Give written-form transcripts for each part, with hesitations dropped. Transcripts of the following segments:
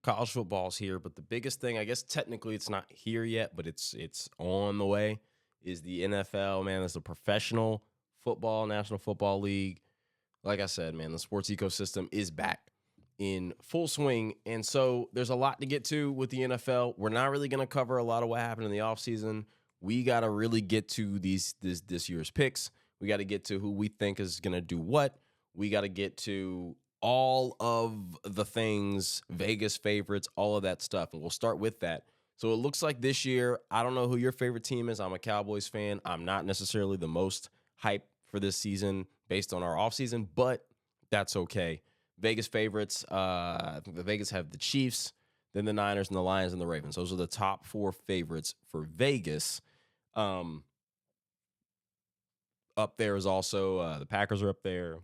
college football's here, but the biggest thing, I guess technically it's not here yet, but it's on the way, is the NFL, man. It's the professional football, National Football League. Like I said, man, the sports ecosystem is back in full swing. And so there's a lot to get to with the NFL. We're not really going to cover a lot of what happened in the offseason. We got to really get to this year's picks. We got to get to who we think is going to do what. We got to get to all of the things, Vegas favorites, all of that stuff. And we'll start with that. So it looks like this year, I don't know who your favorite team is. I'm a Cowboys fan. I'm not necessarily the most hyped for this season based on our offseason, but that's okay. Vegas favorites, I think the Vegas have the Chiefs, then the Niners and the Lions and the Ravens. Those are the top 4 favorites for Vegas. Up there is also the Packers are up there.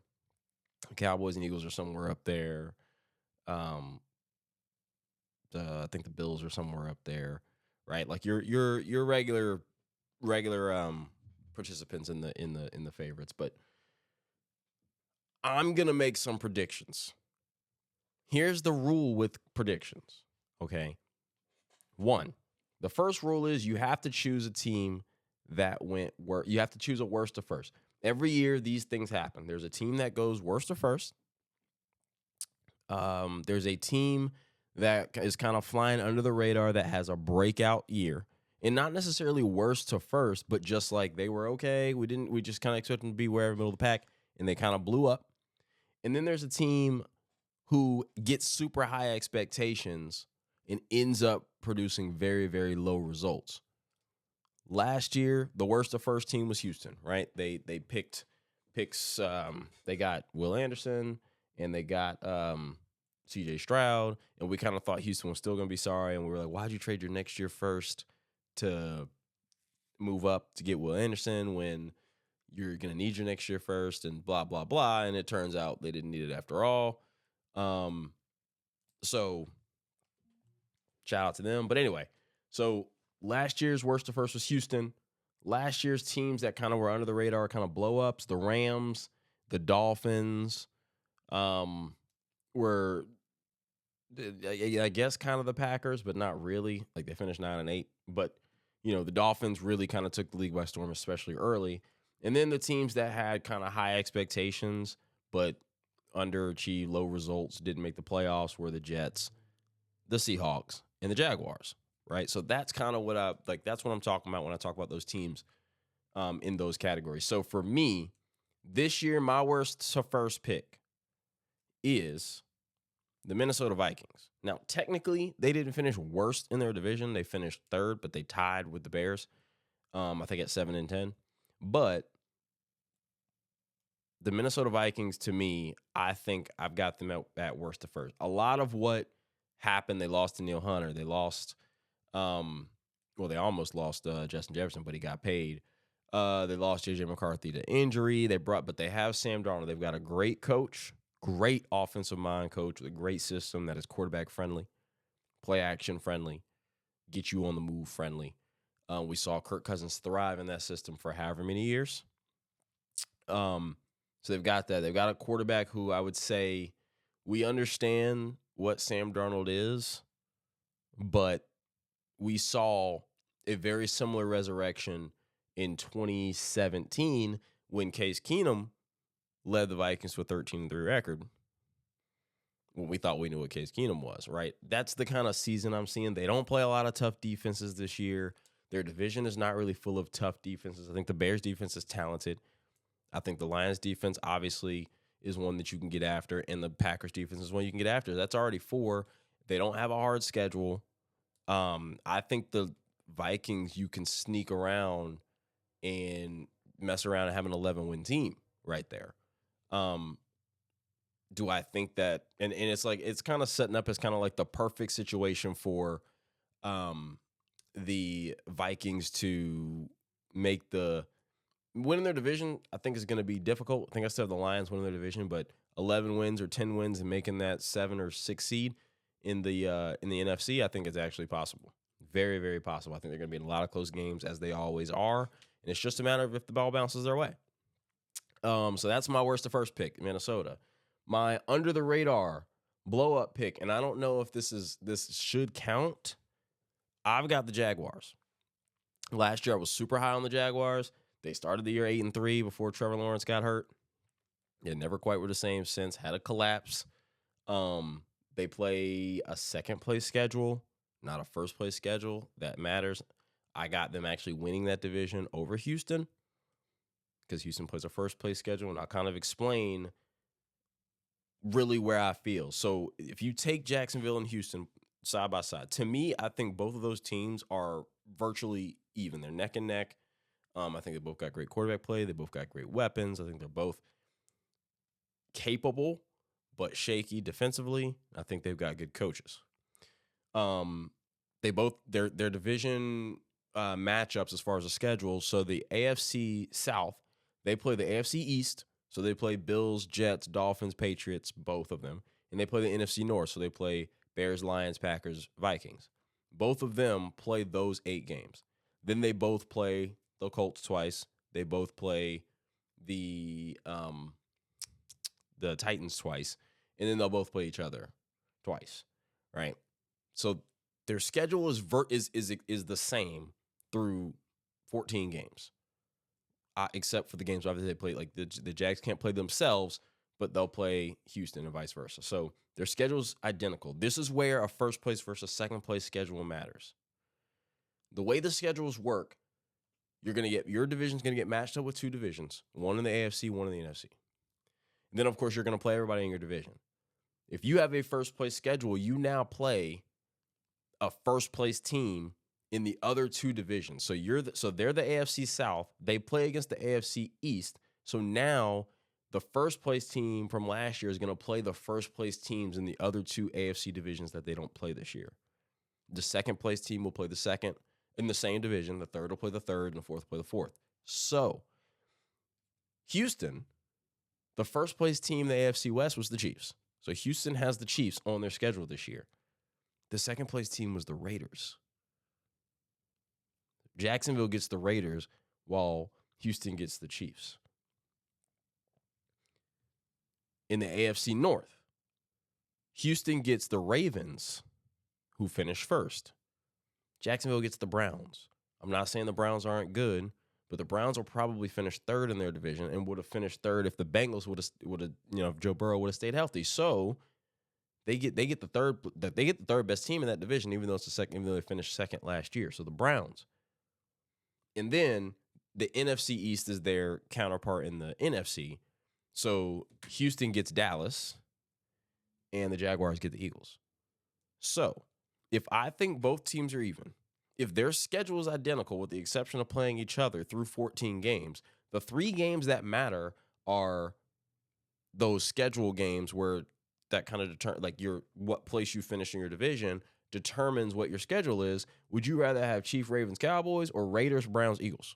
Cowboys and Eagles are somewhere up there. I think the Bills are somewhere up there, right? Like your regular participants in the favorites, but I'm gonna make some predictions. Here's the rule with predictions. Okay. 1, the first rule is you have to choose a team that went worst. You have to choose a worst to first. Every year, these things happen. There's a team that goes worst to first. There's a team that is kind of flying under the radar that has a breakout year. And not necessarily worst to first, but just like they were okay. We just kind of expect them to be wherever middle of the pack, and they kind of blew up. And then there's a team who gets super high expectations and ends up producing very, very low results. Last year, the worst of first team was Houston, right? They picked picks. They got Will Anderson and they got C.J. Stroud, and we kind of thought Houston was still going to be sorry, and we were like, why'd you trade your next year first to move up to get Will Anderson when you're going to need your next year first and blah, blah, blah. And it turns out they didn't need it after all. So shout out to them. But anyway, so last year's worst to first was Houston. Last year's teams that kind of were under the radar, kind of blow ups, the Rams, the Dolphins, were, I guess, kind of the Packers, but not really. Like they finished 9-8. But, the Dolphins really kind of took the league by storm, especially early. And then the teams that had kind of high expectations, but underachieved, low results, didn't make the playoffs were the Jets, the Seahawks, and the Jaguars, right? So that's kind of what that's what I'm talking about when I talk about those teams in those categories. So for me, this year, my worst to first pick is the Minnesota Vikings. Now, technically, they didn't finish worst in their division. They finished 3rd, but they tied with the Bears, I think at 7-10. But the Minnesota Vikings, to me, I think I've got them at worst to first. A lot of what happened, they lost to Neil Hunter. They lost, they almost lost Justin Jefferson, but he got paid. They lost J.J. McCarthy to injury. But they have Sam Darnold. They've got a great coach, great offensive mind coach with a great system that is quarterback friendly, play action friendly, get you on the move friendly. We saw Kirk Cousins thrive in that system for however many years. So they've got that. They've got a quarterback who I would say we understand what Sam Darnold is, but we saw a very similar resurrection in 2017 when Case Keenum led the Vikings to a 13-3 record. When we thought we knew what Case Keenum was, right? That's the kind of season I'm seeing. They don't play a lot of tough defenses this year. Their division is not really full of tough defenses. I think the Bears defense is talented. I think the Lions defense obviously is one that you can get after, and the Packers defense is one you can get after. That's already 4. They don't have a hard schedule. I think the Vikings, you can sneak around and mess around and have an 11-win team right there. Do I think that, and it's like, it's kind of setting up as kind of like the perfect situation for the Vikings to make winning their division. I think is going to be difficult. I think I still have the Lions winning their division, but 11 wins or 10 wins and making that 7 or 6 seed in the NFC, I think it's actually possible. Very, very possible. I think they're going to be in a lot of close games, as they always are, and it's just a matter of if the ball bounces their way. So that's my worst to first pick, Minnesota. My under the radar, blow up pick, and I don't know if this should count. I've got the Jaguars. Last year I was super high on the Jaguars. They started the year 8-3 before Trevor Lawrence got hurt. They never quite were the same since. Had a collapse. They play a second place schedule, not a first place schedule. That matters. I got them actually winning that division over Houston because Houston plays a first place schedule, and I'll kind of explain really where I feel. So if you take Jacksonville and Houston side by side, to me, I think both of those teams are virtually even. They're neck and neck. I think they both got great quarterback play. They both got great weapons. I think they're both capable but shaky defensively. I think they've got good coaches. They both their division matchups as far as the schedule. So the AFC South, they play the AFC East. So they play Bills, Jets, Dolphins, Patriots, both of them. And they play the NFC North. So they play Bears, Lions, Packers, Vikings. Both of them play those 8 games. Then they both play the Colts twice. They both play the Titans twice. And then they'll both play each other twice, right? So their schedule is the same through 14 games, except for the games obviously they play. Like the Jags can't play themselves, but they'll play Houston and vice versa. So their schedule's identical. This is where a first place versus second place schedule matters. The way the schedules work, your division's gonna get matched up with 2 divisions, one in the AFC, one in the NFC. And then of course you're gonna play everybody in your division. If you have a first place schedule, you now play a first place team in the other 2 divisions. So they're the AFC South. They play against the AFC East. So now the first place team from last year is going to play the first place teams in the other 2 AFC divisions that they don't play this year. The second place team will play the second in the same division. The third will play the third, and the fourth will play the fourth. So Houston, the first place team in the AFC West was the Chiefs. So Houston has the Chiefs on their schedule this year. The second place team was the Raiders. Jacksonville gets the Raiders while Houston gets the Chiefs. In the AFC North, Houston gets the Ravens, who finished first. Jacksonville gets the Browns. I'm not saying the Browns aren't good, but the Browns will probably finish third in their division and would have finished third if the Bengals would have, if Joe Burrow would have stayed healthy. So they get the third best team in that division, even though they finished second last year. So the Browns. And then the NFC East is their counterpart in the NFC. So Houston gets Dallas, and the Jaguars get the Eagles. So if I think both teams are even, if their schedule is identical with the exception of playing each other through 14 games, the 3 games that matter are those schedule games where that kind of determine what place you finish in your division determines what your schedule is. Would you rather have Chiefs, Ravens, Cowboys, or Raiders, Browns, Eagles?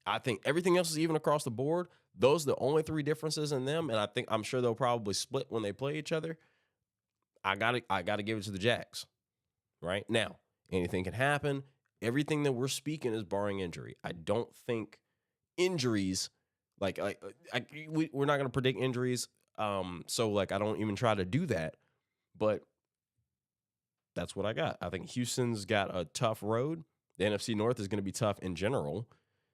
I think everything else is even across the board. Those are the only 3 differences in them, and I'm sure they'll probably split when they play each other. I gotta give it to the Jags. Right now, anything can happen. Everything that we're speaking is barring injury. I don't think injuries, we're not going to predict injuries. So I don't even try to do that. But that's what I got. I think Houston's got a tough road. The NFC North is going to be tough in general.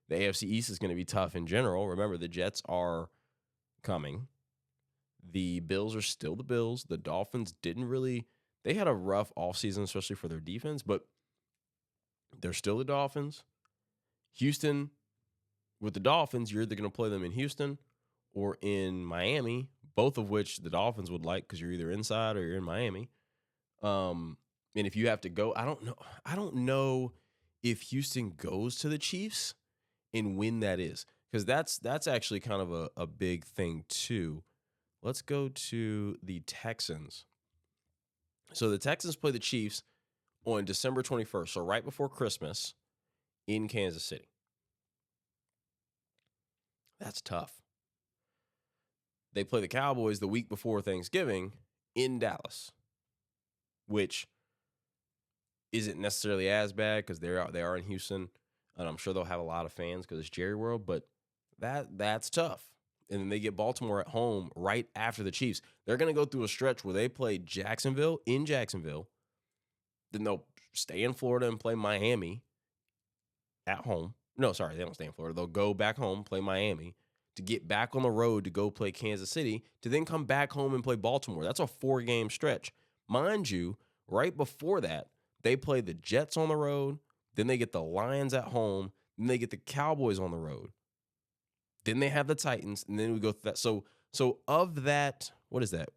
The AFC East is going to be tough in general. Remember, the Jets are coming. The Bills are still the Bills. The Dolphins they had a rough offseason, especially for their defense, but they're still the Dolphins. Houston, with the Dolphins, you're either going to play them in Houston or in Miami, both of which the Dolphins would like because you're either inside or you're in Miami. And if you have to go, I don't know if Houston goes to the Chiefs and when that is, because that's actually kind of a big thing too. Let's go to the Texans. So the Texans play the Chiefs on December 21st, so right before Christmas in Kansas City. That's tough. They play the Cowboys the week before Thanksgiving in Dallas, which isn't necessarily as bad because they are in Houston, and I'm sure they'll have a lot of fans because it's Jerry World, but that's tough. and then they get Baltimore at home right after the Chiefs. They're going to go through a stretch where they play Jacksonville in Jacksonville. Then they'll stay in Florida and play Miami at home. No, sorry, they don't stay in Florida. They'll go back home, play Miami, to get back on the road to go play Kansas City, to then come back home and play Baltimore. That's a 4-game stretch. Mind you, right before that, they play the Jets on the road, then they get the Lions at home, then they get the Cowboys on the road. Then they have the Titans, and then we go through that. So of that, what is that?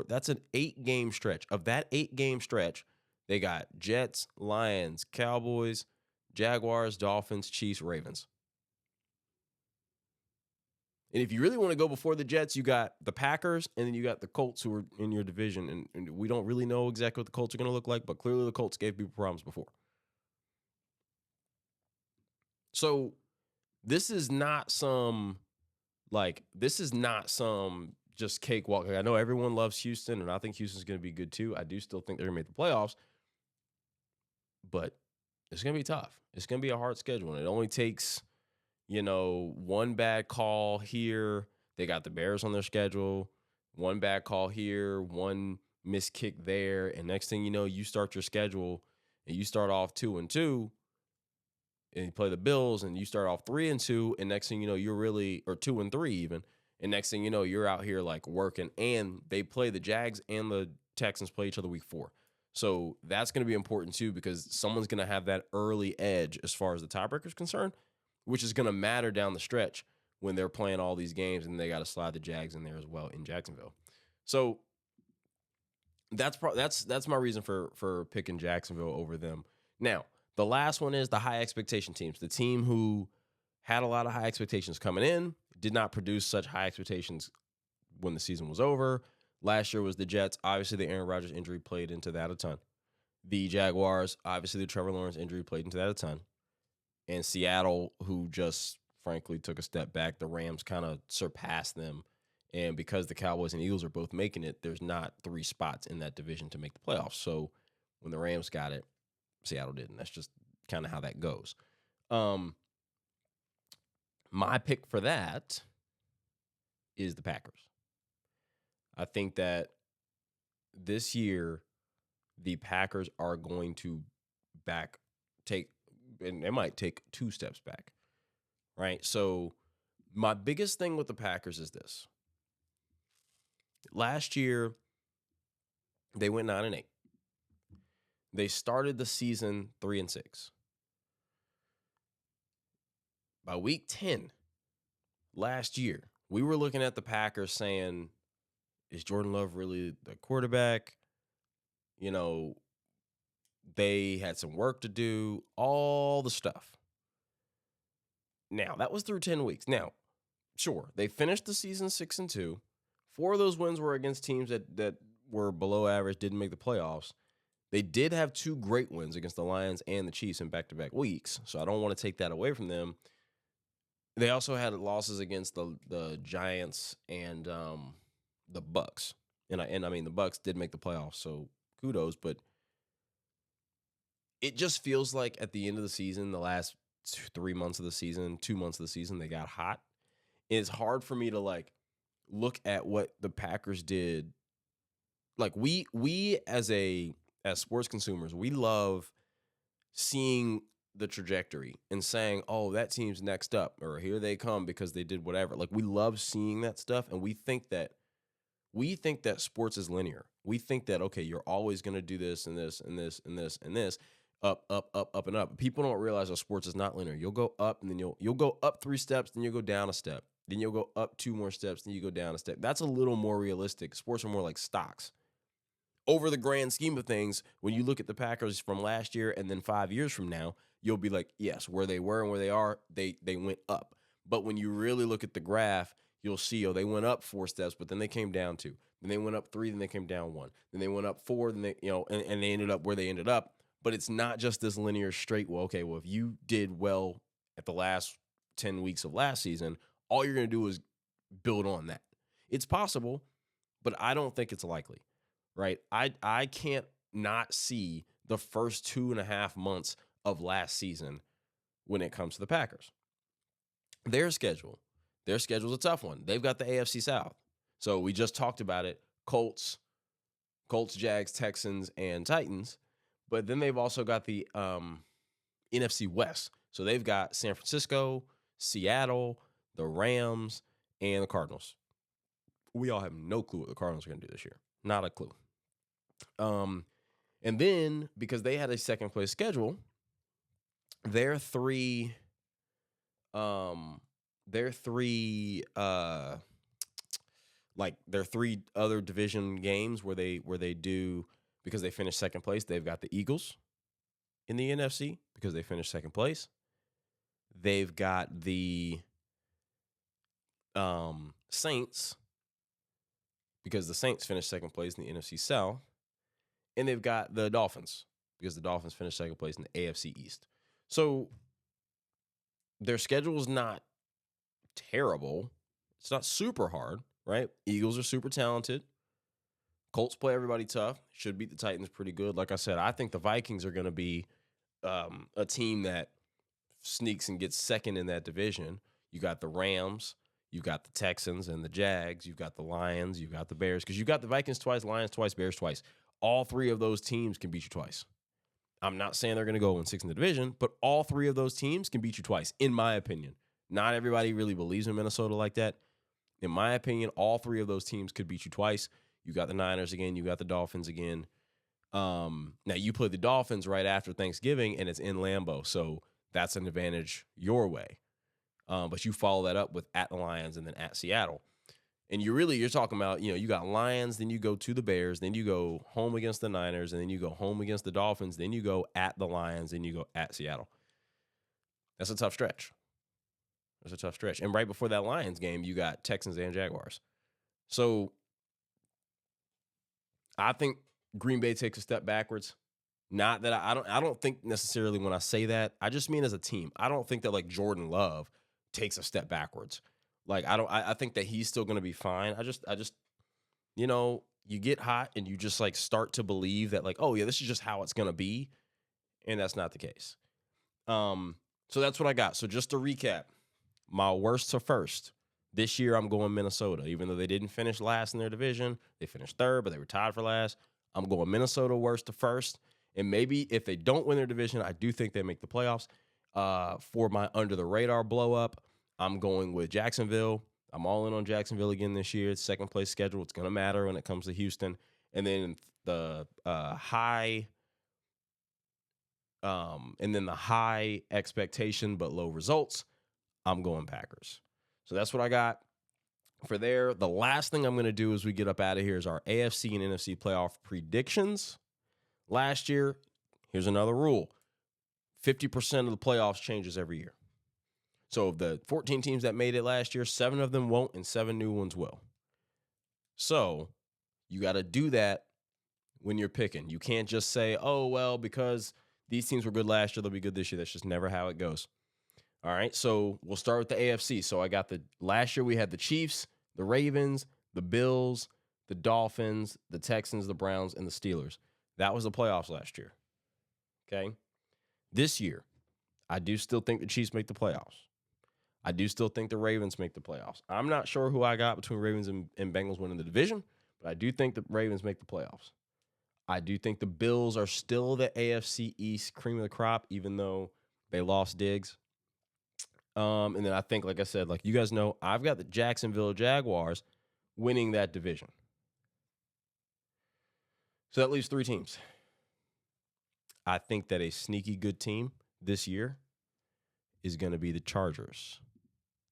That's an 8-game stretch. Of that 8-game stretch, they got Jets, Lions, Cowboys, Jaguars, Dolphins, Chiefs, Ravens. And if you really want to go before the Jets, you got the Packers, and then you got the Colts, who are in your division. And we don't really know exactly what the Colts are going to look like, but clearly the Colts gave people problems before. So this is not some just cakewalk. I know everyone loves Houston, and I think Houston's going to be good too. I do still think they're going to make the playoffs, but it's going to be tough. It's going to be a hard schedule, and it only takes, one bad call here. They got the Bears on their schedule. One bad call here, one missed kick there, and next thing you know, you start your schedule, and you start off 2-2, and you play the Bills, and you start off 3-2, and next thing you know, you're really, or 2-3 even, and next thing you know, you're out here like working, and they play the Jags and the Texans play each other week 4. So that's going to be important too, because someone's going to have that early edge as far as the tiebreaker is concerned, which is going to matter down the stretch when they're playing all these games, and they got to slide the Jags in there as well in Jacksonville. So that's my reason for picking Jacksonville over them. Now, the last one is the high expectation teams. The team who had a lot of high expectations coming in, did not produce such high expectations when the season was over. Last year was the Jets. Obviously, the Aaron Rodgers injury played into that a ton. The Jaguars, obviously, the Trevor Lawrence injury played into that a ton. And Seattle, who just, frankly, took a step back. The Rams kind of surpassed them. And because the Cowboys and Eagles are both making it, there's not 3 spots in that division to make the playoffs. So when the Rams got it, Seattle didn't. That's just kind of how that goes. My pick for that is the Packers. I think that this year the Packers are going to and they might take 2 steps back, right? So my biggest thing with the Packers is this. Last year, they went 9-8. They started the season 3-6. By week 10 last year, we were looking at the Packers saying, is Jordan Love really the quarterback? They had some work to do, all the stuff. Now, that was through 10 weeks. Now, sure, they finished the season 6-2. 4 of those wins were against teams that were below average, didn't make the playoffs. They did have 2 great wins against the Lions and the Chiefs in back-to-back weeks, so I don't want to take that away from them. They also had losses against the Giants and the Bucks. And I mean, the Bucks did make the playoffs, so kudos, but it just feels like at the end of the season, the last 3 months of the season, 2 months of the season, they got hot. It's hard for me to look at what the Packers did. Like we as sports consumers, we love seeing the trajectory and saying, oh, that team's next up, or here they come because they did whatever. Like, we love seeing that stuff, and we think that sports is linear. We think that, okay, you're always going to do this and this and this and this and this, up, up, up, up, and up. People don't realize that sports is not linear. You'll go up, and then you'll go up 3 steps, then you'll go down a step. Then you'll go up 2 more steps, then you go down a step. That's a little more realistic. Sports are more like stocks. Over the grand scheme of things, when you look at the Packers from last year and then 5 years from now, you'll be like, yes, where they were and where they are, they went up. But when you really look at the graph, you'll see, they went up 4 steps, but then they came down 2. Then they went up 3, then they came down 1. Then they went up 4, then they, and they ended up where they ended up. But it's not just this linear straight, if you did well at the last 10 weeks of last season, all you're going to do is build on that. It's possible, but I don't think it's likely, right? I can't not see the first 2.5 months of last season when it comes to the Packers. Their schedule, Their schedule's a tough one. They've got the AFC South. So we just talked about it. Colts, Jags, Texans, and Titans. But then they've also got the NFC West. So they've got San Francisco, Seattle, the Rams, and the Cardinals. We all have no clue what the Cardinals are going to do this year. Not a clue. And then, because they had a second place schedule, their three other division games where they do, because they finished second place, they've got the Eagles in the NFC because they finished second place. They've got the Saints because the Saints finished second place in the NFC South. And they've got the Dolphins because the Dolphins finished second place in the AFC East. So their schedule is not terrible. It's not super hard, right? Eagles are super talented. Colts play everybody tough. Should beat the Titans pretty good. Like I said, I think the Vikings are going to be a team that sneaks and gets second in that division. You got the Rams. You got the Texans and the Jags. You got the Lions. You got the Bears. Because you got the Vikings twice, Lions twice, Bears twice. All three of those teams can beat you twice. I'm not saying they're going to go 1-6 in the division, but all three of those teams can beat you twice, in my opinion. Not everybody really believes in Minnesota like that. In my opinion, all three of those teams could beat you twice. You got the Niners again. You got the Dolphins again. Now, you play the Dolphins right after Thanksgiving, and it's in Lambeau, so that's an advantage your way. But you follow that up with at the Lions and then at Seattle. And you're talking about, you got Lions, then you go to the Bears, then you go home against the Niners, and then you go home against the Dolphins, then you go at the Lions, then you go at Seattle. That's a tough stretch. And right before that Lions game, you got Texans and Jaguars. So I think Green Bay takes a step backwards. Not that I don't think necessarily when I say that, I just mean as a team. I don't think that like Jordan Love takes a step backwards. Like I think that he's still going to be fine. I just you get hot and you just like start to believe that like, oh yeah, this is just how it's going to be, and that's not the case. So that's what I got. So just to recap, my worst to first. This year I'm going Minnesota. Even though they didn't finish last in their division, they finished third, but they were tied for last. I'm going Minnesota worst to first. And maybe if they don't win their division, I do think they make the playoffs. For my under the radar blow up, I'm going with Jacksonville. I'm all in on Jacksonville again this year. It's second place schedule. It's going to matter when it comes to Houston. And then the high expectation but low results, I'm going Packers. So that's what I got for there. The last thing I'm going to do as we get up out of here is our AFC and NFC playoff predictions. Last year, here's another rule. 50% of the playoffs changes every year. So of the 14 teams that made it last year, 7 of them won't and 7 new ones will. So you got to do that when you're picking. You can't just say, oh, well, because these teams were good last year, they'll be good this year. That's just never how it goes. All right, so we'll start with the AFC. So I got last year we had the Chiefs, the Ravens, the Bills, the Dolphins, the Texans, the Browns, and the Steelers. That was the playoffs last year. Okay? This year, I do still think the Chiefs make the playoffs. I do still think the Ravens make the playoffs. I'm not sure who I got between Ravens and Bengals winning the division, but I do think the Ravens make the playoffs. I do think the Bills are still the AFC East cream of the crop, even though they lost Diggs. And then I think, like I said, like you guys know, I've got the Jacksonville Jaguars winning that division. So that leaves 3 teams. I think that a sneaky good team this year is going to be the Chargers.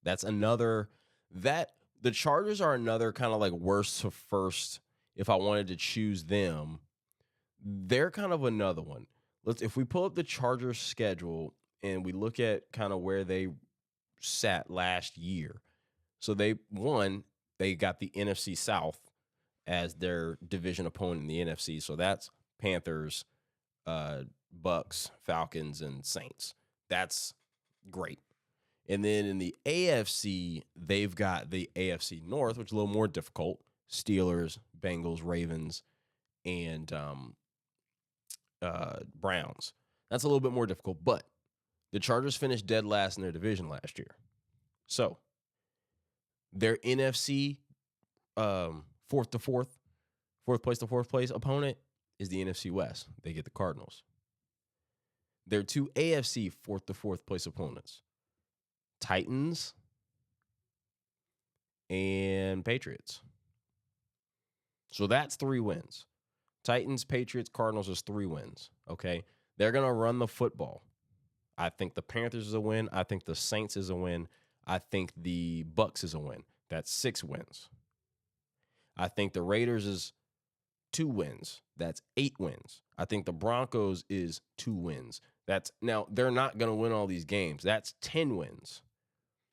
The Chargers are another kind of like worst to first. If I wanted to choose them, they're kind of another one. If we pull up the Chargers schedule and we look at kind of where they sat last year. So they got the NFC South as their division opponent in the NFC. So that's Panthers, Bucks, Falcons, and Saints. That's great. And then in the AFC, they've got the AFC North, which is a little more difficult. Steelers, Bengals, Ravens, and Browns. That's a little bit more difficult, but the Chargers finished dead last in their division last year. So Their NFC fourth place to fourth place opponent is the NFC West. They get the Cardinals. Their two AFC fourth to fourth place opponents, Titans and Patriots. So that's 3 wins. Titans, Patriots, Cardinals is 3 wins. Okay. They're going to run the football. I think the Panthers is a win. I think the Saints is a win. I think the Bucks is a win. That's 6 wins. I think the Raiders is 2 wins. That's 8 wins. I think the Broncos is 2 wins. Now they're not going to win all these games. That's 10 wins.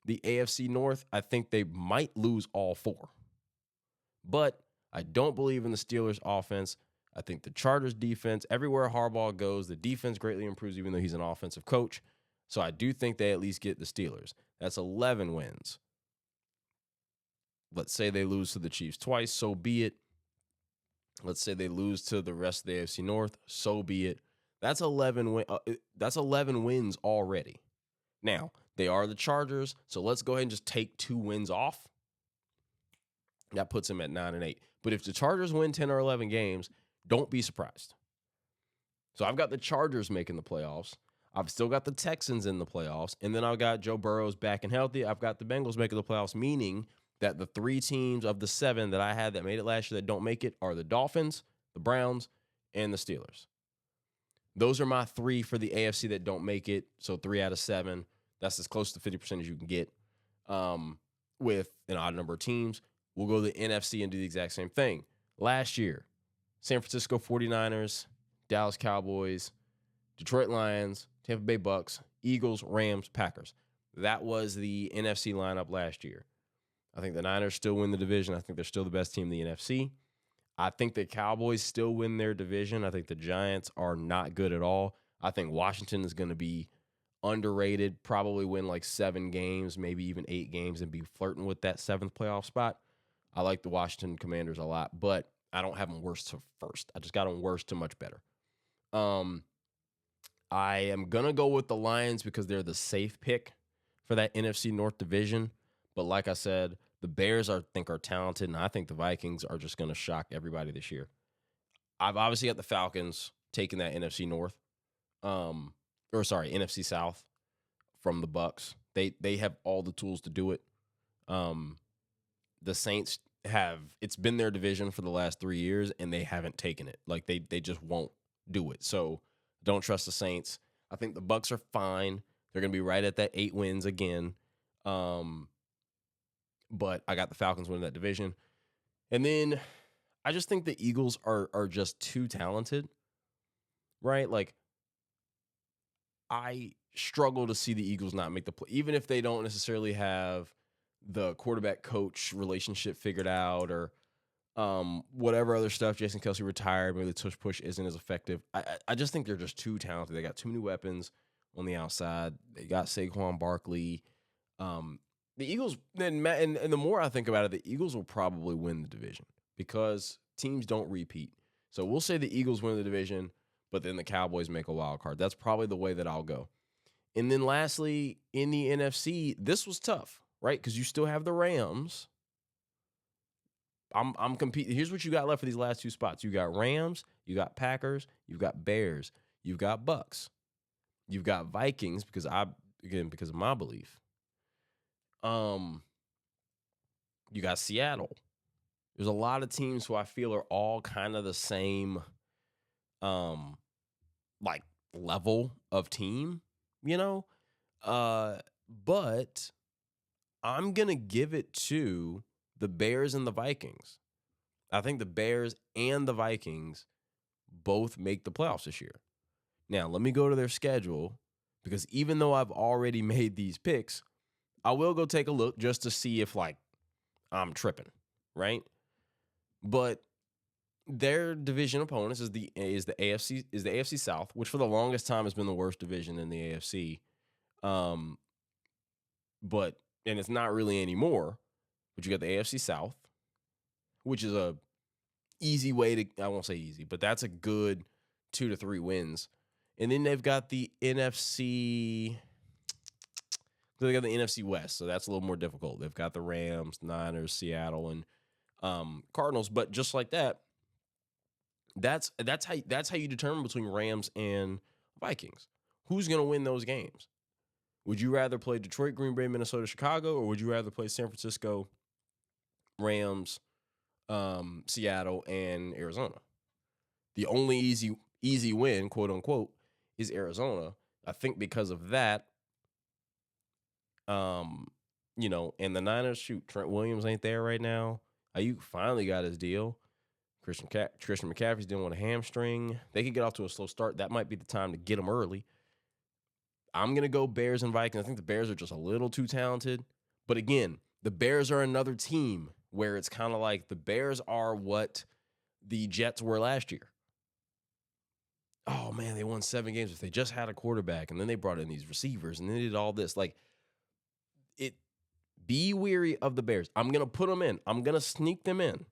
The AFC North, I think they might lose all 4. But I don't believe in the Steelers offense. I think the Chargers defense, everywhere Harbaugh goes, the defense greatly improves even though he's an offensive coach. So I do think they at least get the Steelers. That's 11 wins. Let's say they lose to the Chiefs twice, so be it. Let's say they lose to the rest of the AFC North, so be it. That's 11 wins already. Now, they are the Chargers, so let's go ahead and just take 2 wins off. That puts them at 9-8. But if the Chargers win 10 or 11 games, don't be surprised. So I've got the Chargers making the playoffs. I've still got the Texans in the playoffs. And then I've got Joe Burrow's back and healthy. I've got the Bengals making the playoffs, meaning that the 3 teams of the 7 that I had that made it last year that don't make it are the Dolphins, the Browns, and the Steelers. Those are my 3 for the AFC that don't make it. So 3 out of 7. That's as close to 50% as you can get with an odd number of teams. We'll go to the NFC and do the exact same thing. Last year, San Francisco 49ers, Dallas Cowboys, Detroit Lions, Tampa Bay Bucks, Eagles, Rams, Packers. That was the NFC lineup last year. I think the Niners still win the division. I think they're still the best team in the NFC. I think the Cowboys still win their division. I think the Giants are not good at all. I think Washington is going to be underrated, probably win like 7 games, maybe even 8 games, and be flirting with that 7th playoff spot. I like the Washington Commanders a lot, but I don't have them worst to first. I just got them worst to much better. I am going to go with the Lions because they're the safe pick for that NFC North division. But like I said, the Bears are talented, and I think the Vikings are just going to shock everybody this year. I've obviously got the Falcons taking that NFC North, NFC South from the Bucks. They have all the tools to do it. The Saints it's been their division for the last 3 years, and they haven't taken it. Like they just won't do it. So don't trust the Saints. I think the Bucks are fine. They're going to be right at that 8 wins again. But I got the Falcons winning that division. And then I just think the Eagles are just too talented, right? Like, I struggle to see the Eagles not make the play, even if they don't necessarily have the quarterback-coach relationship figured out or whatever other stuff. Jason Kelce retired. Maybe the tush push isn't as effective. I just think they're just too talented. They got too many weapons on the outside. They got Saquon Barkley. The Eagles, and the more I think about it, the Eagles will probably win the division because teams don't repeat. So we'll say the Eagles win the division, but then the Cowboys make a wild card. That's probably the way that I'll go. And then lastly, in the NFC, this was tough, right? Because you still have the Rams. I'm competing. Here's what you got left for these last 2 spots. You got Rams, you got Packers, you've got Bears, you've got Bucks, you've got Vikings because of my belief. You got Seattle. There's a lot of teams who I feel are all kind of the same, like level of team, but I'm going to give it to the Bears and the Vikings. I think the Bears and the Vikings both make the playoffs this year. Now, let me go to their schedule because even though I've already made these picks, I will go take a look just to see if I'm tripping, right? But their division opponents is the AFC South, which for the longest time has been the worst division in the AFC. And it's not really anymore. But you got the AFC South, which is a easy way to, I won't say easy, but that's a good 2 to 3 wins. And then they've got the NFC. They got the NFC West, so that's a little more difficult. They've got the Rams, Niners, Seattle, and Cardinals. But just like that, that's how you determine between Rams and Vikings. Who's going to win those games? Would you rather play Detroit, Green Bay, Minnesota, Chicago, or would you rather play San Francisco, Rams, Seattle, and Arizona? The only easy win, quote unquote, is Arizona. I think because of that, and the Niners, shoot, Trent Williams ain't there right now. Ayuk finally got his deal. Christian McCaffrey's dealing with a hamstring. They could get off to a slow start. That might be the time to get them early. I'm going to go Bears and Vikings. I think the Bears are just a little too talented. But again, the Bears are another team where it's kind of like the Bears are what the Jets were last year. Oh, man, they won 7 games if they just had a quarterback, and then they brought in these receivers, and they did all this. Be weary of the Bears. I'm going to put them in. I'm going to sneak them in.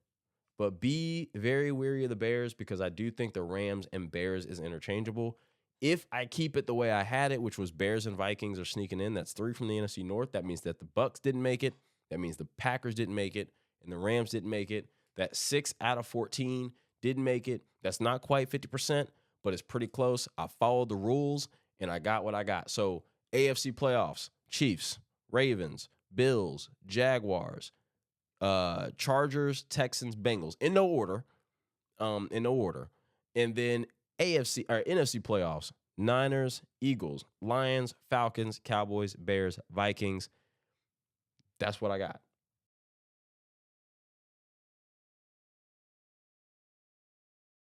But be very wary of the Bears because I do think the Rams and Bears is interchangeable. If I keep it the way I had it, which was Bears and Vikings are sneaking in, that's 3 from the NFC North. That means that the Bucs didn't make it. That means the Packers didn't make it, and the Rams didn't make it. That 6 out of 14 didn't make it. That's not quite 50%, but it's pretty close. I followed the rules, and I got what I got. So AFC playoffs, Chiefs, Ravens, Bills, Jaguars, Chargers, Texans, Bengals, in no order. And then NFC playoffs, Niners, Eagles, Lions, Falcons, Cowboys, Bears, Vikings. That's what I got.